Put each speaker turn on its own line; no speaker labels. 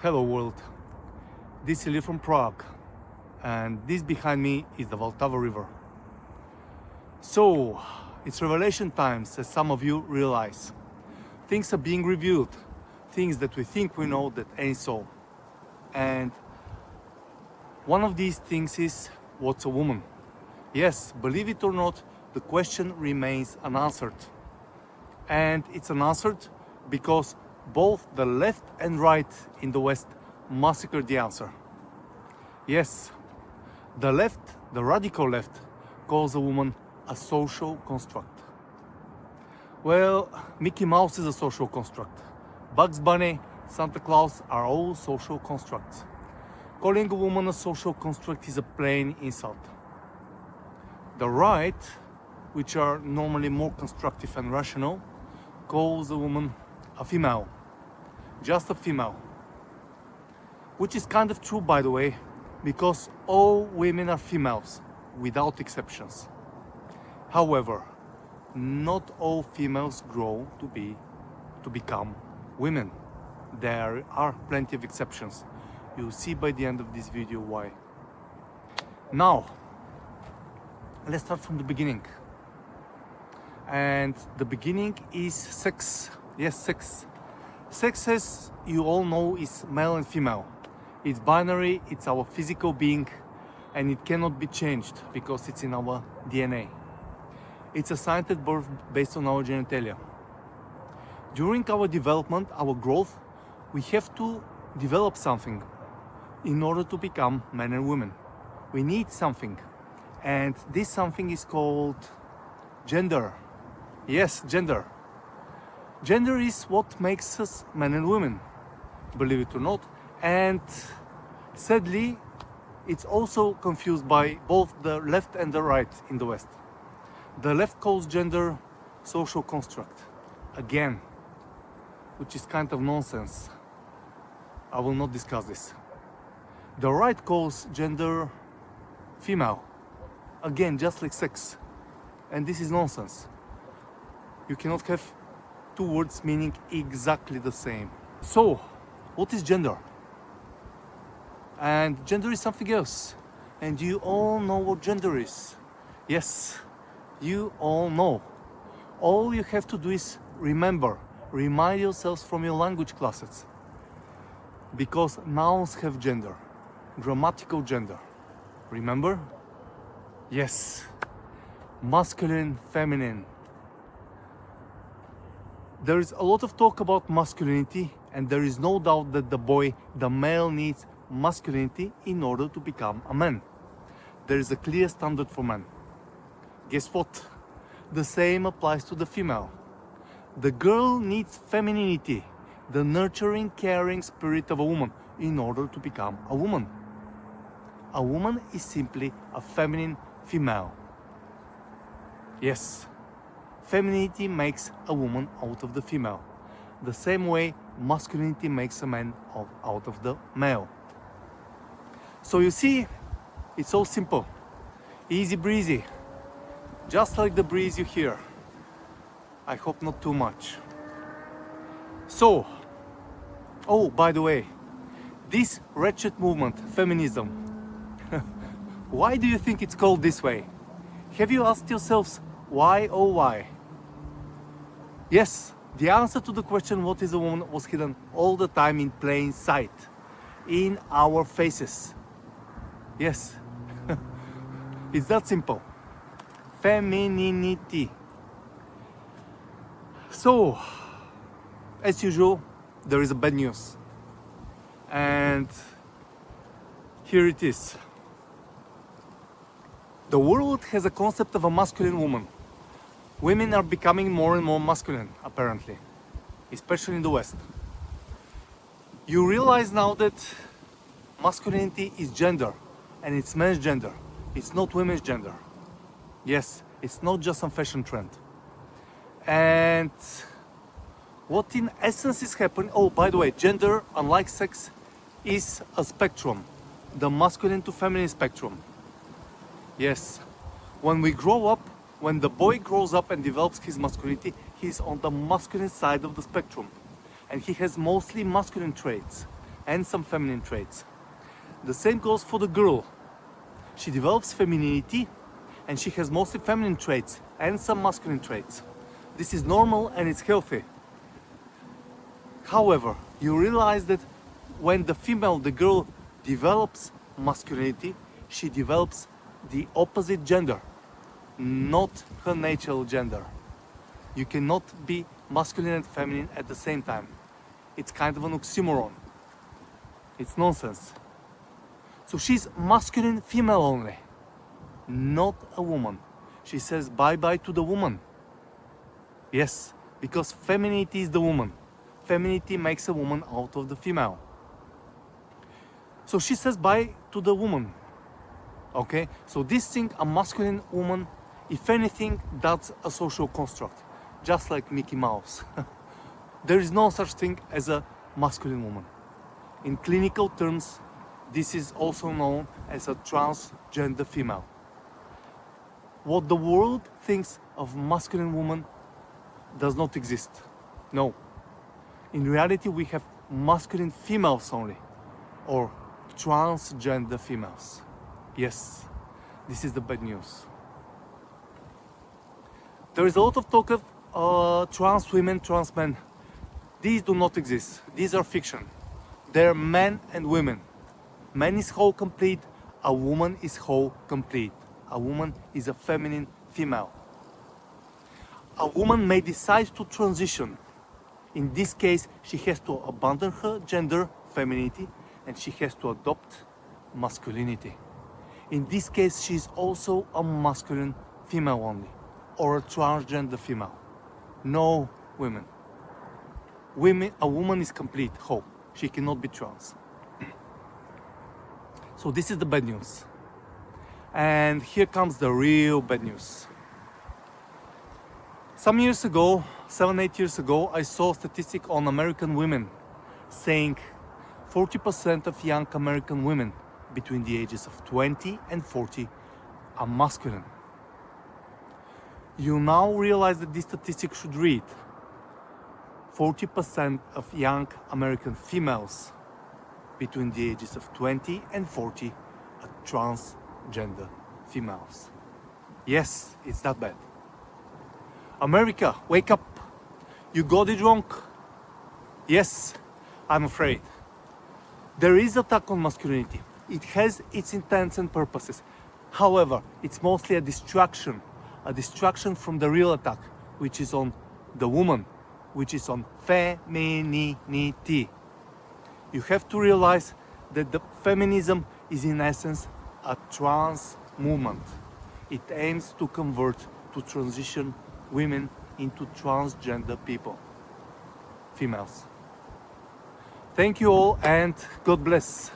Hello world, this is Ilya from Prague, and this behind me is the Vltava river. So, it's revelation times, as some of you realize. Things are being revealed, things that we think we know that ain't so. And one of these things is, what's a woman? Yes, believe it or not, the question remains unanswered. And it's unanswered because both the left and right in the West massacred the answer. Yes, the left, the radical left, calls a woman a social construct. Well, Mickey Mouse is a social construct. Bugs Bunny, Santa Claus are all social constructs. Calling a woman a social construct is a plain insult. The right, which are normally more constructive and rational, calls a woman a female. Just a female. Which is kind of true, by the way, because all women are females, without exceptions. However, not all females grow to become women. There are plenty of exceptions. You'll see by the end of this video why. Now, let's start from the beginning. And the beginning is sex. Yes, sex. Sex, as you all know, is male and female. It's binary, it's our physical being, and it cannot be changed because it's in our DNA. It's assigned at birth based on our genitalia. During our development, our growth, we have to develop something in order to become men and women. We need something, and this something is called gender. Yes, gender. Gender is what makes us men and women, believe it or not, and sadly, it's also confused by both the left and the right in the West. The left calls gender social construct, again, which is kind of nonsense. I will not discuss this. The right calls gender female, again, just like sex, and this is nonsense. You cannot have two words meaning exactly the same. So, what is gender? And gender is something else. And you all know what gender is. Yes, you all know. All you have to do is remind yourselves from your language classes. Because nouns have gender, grammatical gender. Remember? Yes. Masculine, feminine. There is a lot of talk about masculinity, and there is no doubt that the male needs masculinity in order to become a man. There is a clear standard for men. Guess what? The same applies to the female. The girl needs femininity, the nurturing, caring spirit of a woman, in order to become a woman. A woman is simply a feminine female. Yes. Femininity makes a woman out of the female. The same way masculinity makes a man out of the male. So you see, it's so simple. Easy breezy. Just like the breeze you hear. I hope not too much. So, oh, by the way, this wretched movement, feminism, why do you think it's called this way? Have you asked yourselves why, oh why? Yes, the answer to the question what is a woman was hidden all the time in plain sight, in our faces. Yes, it's that simple. Femininity. So, as usual, there is a bad news. And here it is. The world has a concept of a masculine woman. Women are becoming more and more masculine, apparently, especially in the West. You realize now that masculinity is gender, and it's men's gender. It's not women's gender. Yes, it's not just some fashion trend. And what in essence is happening, oh, by the way, gender, unlike sex, is a spectrum, the masculine to feminine spectrum. Yes, when we grow up, when the boy grows up and develops his masculinity, he's on the masculine side of the spectrum. And he has mostly masculine traits. and some feminine traits. The same goes for the girl. She develops femininity and she has mostly feminine traits and some masculine traits. This is normal and it's healthy. However, you realize that when the female, the girl, develops masculinity, she develops the opposite gender, not her natural gender. You cannot be masculine and feminine at the same time. It's kind of an oxymoron. It's nonsense. So she's masculine female only, not a woman. She says bye-bye to the woman. Yes, because femininity is the woman. Femininity makes a woman out of the female. So she says bye to the woman. Okay, so this thing, a masculine woman, if anything, that's a social construct, just like Mickey Mouse. There is no such thing as a masculine woman. In clinical terms, this is also known as a transgender female. What the world thinks of masculine woman does not exist. No. In reality, we have masculine females only, or transgender females. Yes, this is the bad news. There is a lot of talk of trans women, trans men. These do not exist. These are fiction. They're men and women. Man is whole complete, a woman is whole complete. A woman is a feminine female. A woman may decide to transition. In this case, she has to abandon her gender, femininity, and she has to adopt masculinity. In this case, she is also a masculine female only, or a transgender female. No women. A woman is complete, whole. She cannot be trans. So this is the bad news. And here comes the real bad news. Some years ago, 7-8 years ago, I saw a statistic on American women saying 40% of young American women between the ages of 20 and 40 are masculine. You now realize that this statistic should read 40% of young American females between the ages of 20 and 40 are transgender females. Yes, it's that bad. America, wake up. You got it wrong. Yes, I'm afraid. There is attack on masculinity. It has its intents and purposes. However, it's mostly a distraction from the real attack, which is on the woman, which is on femininity. You have to realize that the feminism is in essence a trans movement. It aims to convert, to transition women into transgender people, females. Thank you all and God bless.